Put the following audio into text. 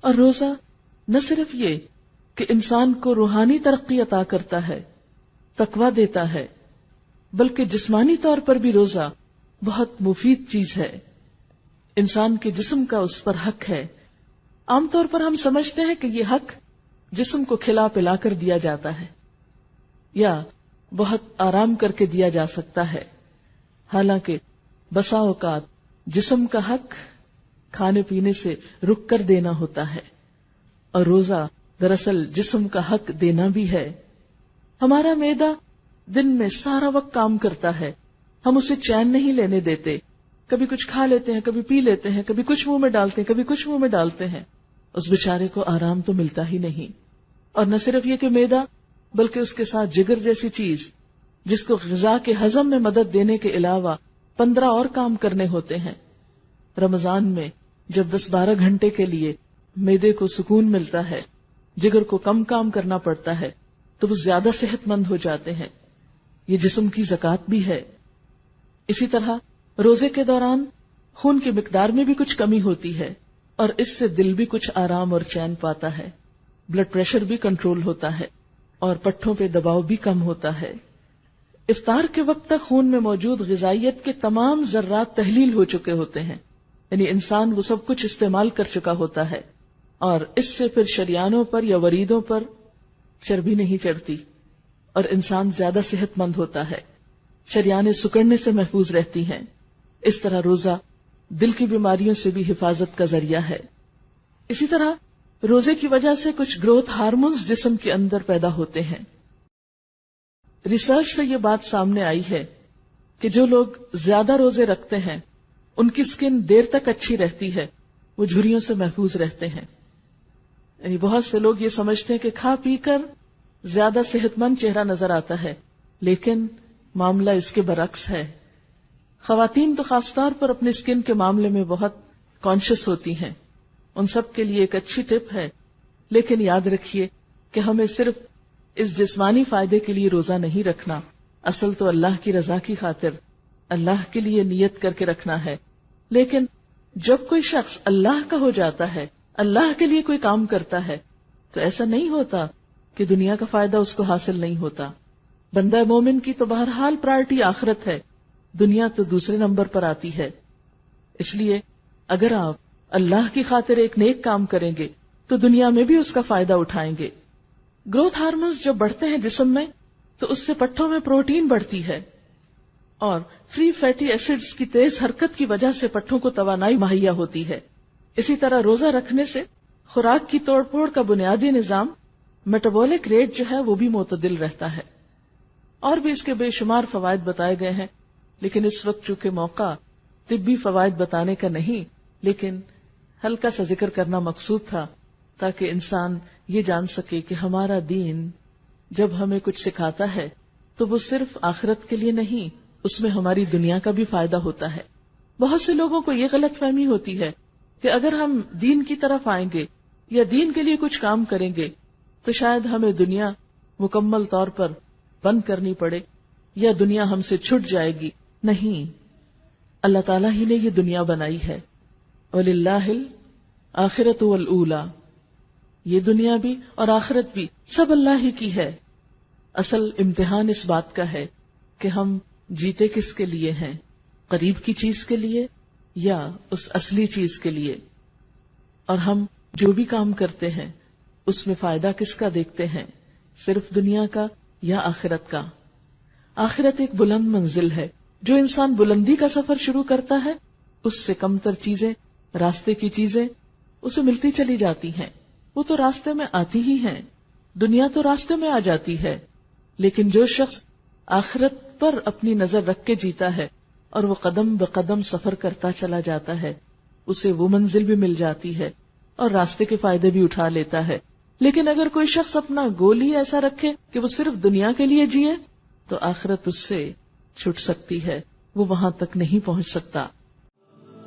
اور روزہ نہ صرف یہ کہ انسان کو روحانی ترقی عطا کرتا ہے، تقویٰ دیتا ہے، بلکہ جسمانی طور پر بھی روزہ بہت مفید چیز ہے. انسان کے جسم کا اس پر حق ہے. عام طور پر ہم سمجھتے ہیں کہ یہ حق جسم کو کھلا پلا کر دیا جاتا ہے یا بہت آرام کر کے دیا جا سکتا ہے، حالانکہ بسا اوقات جسم کا حق کھانے پینے سے رک کر دینا ہوتا ہے، اور روزہ دراصل جسم کا حق دینا بھی ہے. ہمارا معدہ دن میں سارا وقت کام کرتا ہے، ہم اسے چین نہیں لینے دیتے. کبھی کچھ کھا لیتے ہیں، کبھی پی لیتے ہیں، کبھی کچھ منہ میں ڈالتے ہیں، کبھی کچھ منہ میں ڈالتے ہیں. اس بیچارے کو آرام تو ملتا ہی نہیں. اور نہ صرف یہ کہ معدہ، بلکہ اس کے ساتھ جگر جیسی چیز جس کو غذا کے ہضم میں مدد دینے کے علاوہ 15 اور کام کرنے ہوتے ہیں. رمضان میں جب 10-12 گھنٹے کے لیے معدے کو سکون ملتا ہے، جگر کو کم کام کرنا پڑتا ہے، تو وہ زیادہ صحت مند ہو جاتے ہیں. یہ جسم کی زکوٰۃ بھی ہے. اسی طرح روزے کے دوران خون کی مقدار میں بھی کچھ کمی ہوتی ہے، اور اس سے دل بھی کچھ آرام اور چین پاتا ہے. بلڈ پریشر بھی کنٹرول ہوتا ہے اور پٹھوں پہ دباؤ بھی کم ہوتا ہے. افطار کے وقت تک خون میں موجود غذائیت کے تمام ذرات تحلیل ہو چکے ہوتے ہیں، یعنی انسان وہ سب کچھ استعمال کر چکا ہوتا ہے، اور اس سے پھر شریانوں پر یا وریدوں پر چربی نہیں چڑھتی اور انسان زیادہ صحت مند ہوتا ہے. شریانیں سکڑنے سے محفوظ رہتی ہیں. اس طرح روزہ دل کی بیماریوں سے بھی حفاظت کا ذریعہ ہے. اسی طرح روزے کی وجہ سے کچھ گروتھ ہارمونز جسم کے اندر پیدا ہوتے ہیں. ریسرچ سے یہ بات سامنے آئی ہے کہ جو لوگ زیادہ روزے رکھتے ہیں ان کی سکن دیر تک اچھی رہتی ہے، وہ جھریوں سے محفوظ رہتے ہیں. یعنی بہت سے لوگ یہ سمجھتے ہیں کہ کھا پی کر زیادہ صحت مند چہرہ نظر آتا ہے، لیکن معاملہ اس کے برعکس ہے. خواتین تو خاص طور پر اپنے سکن کے معاملے میں بہت کانشیس ہوتی ہیں. ان سب کے لیے ایک اچھی ٹپ ہے، لیکن یاد رکھیے کہ ہمیں صرف اس جسمانی فائدے کے لیے روزہ نہیں رکھنا، اصل تو اللہ کی رضا کی خاطر اللہ کے لیے نیت کر کے رکھنا ہے. لیکن جب کوئی شخص اللہ کا ہو جاتا ہے، اللہ کے لیے کوئی کام کرتا ہے، تو ایسا نہیں ہوتا کہ دنیا کا فائدہ اس کو حاصل نہیں ہوتا. بندہ مومن کی تو بہرحال پرائرٹی آخرت ہے، دنیا تو دوسرے نمبر پر آتی ہے. اس لیے اگر آپ اللہ کی خاطر ایک نیک کام کریں گے تو دنیا میں بھی اس کا فائدہ اٹھائیں گے. گروتھ ہارمونز جب بڑھتے ہیں جسم میں تو اس سے پٹھوں میں پروٹین بڑھتی ہے، اور فری فیٹی ایسڈز کی تیز حرکت کی وجہ سے پٹھوں کو توانائی مہیا ہوتی ہے. اسی طرح روزہ رکھنے سے خوراک کی توڑ پھوڑ کا بنیادی نظام میٹابولک ریٹ جو ہے وہ بھی معتدل رہتا ہے. اور بھی اس کے بے شمار فوائد بتائے گئے ہیں، لیکن اس وقت چونکہ موقع طبی فوائد بتانے کا نہیں، لیکن ہلکا سا ذکر کرنا مقصود تھا تاکہ انسان یہ جان سکے کہ ہمارا دین جب ہمیں کچھ سکھاتا ہے تو وہ صرف آخرت کے لیے نہیں، اس میں ہماری دنیا کا بھی فائدہ ہوتا ہے. بہت سے لوگوں کو یہ غلط فہمی ہوتی ہے کہ اگر ہم دین کی طرف آئیں گے یا دین کے لیے کچھ کام کریں گے تو شاید ہمیں دنیا مکمل طور پر بند کرنی پڑے یا دنیا ہم سے چھٹ جائے گی. نہیں، اللہ تعالیٰ ہی نے یہ دنیا بنائی ہے. وَلِلَّهِ الْآخِرَةُ وَالْأُولَى، یہ دنیا بھی اور آخرت بھی سب اللہ ہی کی ہے. اصل امتحان اس بات کا ہے کہ ہم جیتے کس کے لیے ہیں، قریب کی چیز کے لیے یا اس اصلی چیز کے لیے. اور ہم جو بھی کام کرتے ہیں اس میں فائدہ کس کا دیکھتے ہیں، صرف دنیا کا یا آخرت کا. آخرت ایک بلند منزل ہے. جو انسان بلندی کا سفر شروع کرتا ہے اس سے کم تر چیزیں، راستے کی چیزیں اسے ملتی چلی جاتی ہیں. وہ تو راستے میں آتی ہی ہیں، دنیا تو راستے میں آ جاتی ہے. لیکن جو شخص آخرت پر اپنی نظر رکھ کے جیتا ہے اور وہ قدم بقدم سفر کرتا چلا جاتا ہے، اسے وہ منزل بھی مل جاتی ہے اور راستے کے فائدے بھی اٹھا لیتا ہے. لیکن اگر کوئی شخص اپنا گول ہی ایسا رکھے کہ وہ صرف دنیا کے لیے جیے تو آخرت اس سے چھٹ سکتی ہے، وہ وہاں تک نہیں پہنچ سکتا.